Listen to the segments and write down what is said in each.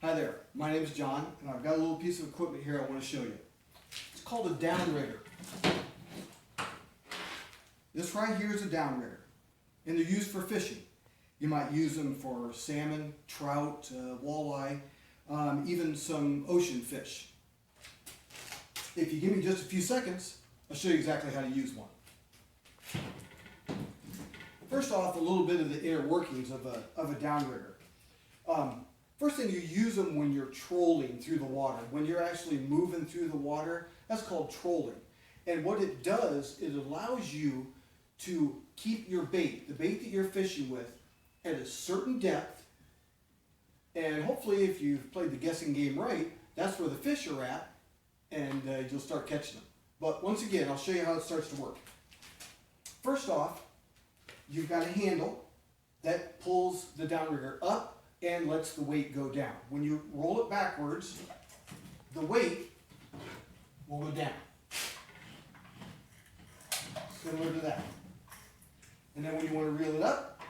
Hi there, my name is John, and I've got a little piece of equipment here I want to show you. It's called a downrigger. This right here is a downrigger, and they're used for fishing. You might use them for salmon, trout, walleye, even some ocean fish. If you give me just a few seconds, I'll show you exactly how to use one. First off, a little bit of the inner workings of a downrigger. First thing, you use them when you're trolling through the water. When you're actually moving through the water, that's called trolling. And what it does, it allows you to keep your bait, the bait that you're fishing with, at a certain depth. And hopefully, if you've played the guessing game right, that's where the fish are at, and you'll start catching them. But once again, I'll show you how it starts to work. First off, you've got a handle that pulls the downrigger up and lets the weight go down. When you roll it backwards, the weight will go down. Similar to that. And then when you want to reel it up,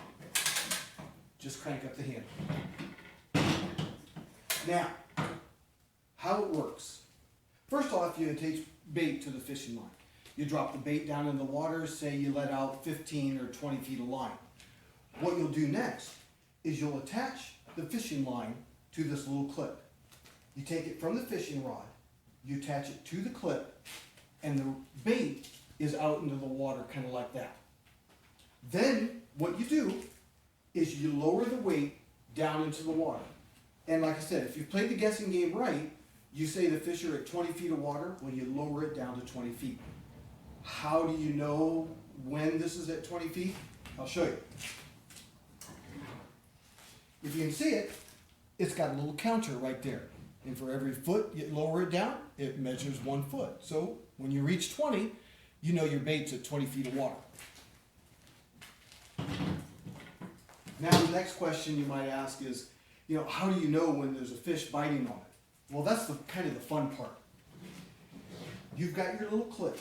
just crank up the handle. Now, how it works. First off, you attach bait to the fishing line. You drop the bait down in the water, say you let out 15 or 20 feet of line. What you'll do next is you'll attach the fishing line to this little clip. You take it from the fishing rod, you attach it to the clip, and the bait is out into the water kind of like that. Then what you do is you lower the weight down into the water. And like I said, if you've played the guessing game right, you say the fish are at 20 feet of water, well, you lower it down to 20 feet. How do you know when this is at 20 feet? I'll show you. If you can see it, it's got a little counter right there. And for every foot you lower it down, it measures 1 foot. So when you reach 20, you know your bait's at 20 feet of water. Now the next question you might ask is, how do you know when there's a fish biting on it? Well, that's kind of the fun part. You've got your little clip,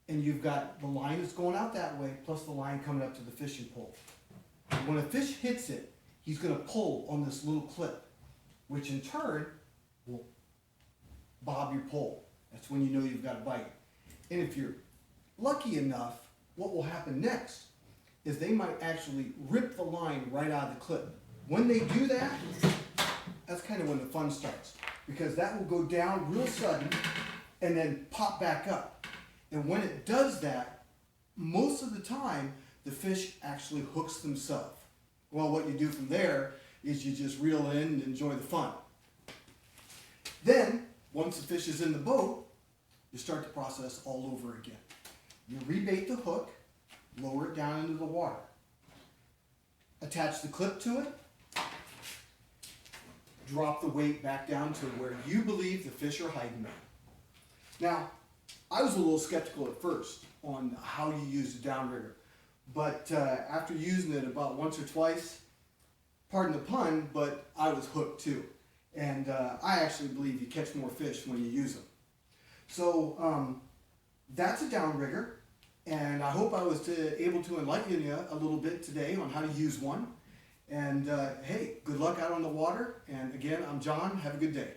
and you've got the line that's going out that way, plus the line coming up to the fishing pole. When a fish hits it, he's going to pull on this little clip, which in turn will bob your pole. That's when you know you've got a bite. And if you're lucky enough, what will happen next is they might actually rip the line right out of the clip. When they do that, that's kind of when the fun starts, because that will go down real sudden and then pop back up. And when it does that, most of the time, the fish actually hooks themselves. Well, what you do from there is you just reel in and enjoy the fun. Then, once the fish is in the boat, you start the process all over again. You rebait the hook, lower it down into the water, attach the clip to it, drop the weight back down to where you believe the fish are hiding at. Now, I was a little skeptical at first on how you use the downrigger. But after using it about once or twice, pardon the pun, but I was hooked too. And I actually believe you catch more fish when you use them. So that's a downrigger. And I hope I was able to enlighten you a little bit today on how to use one. And hey, good luck out on the water. And again, I'm John. Have a good day.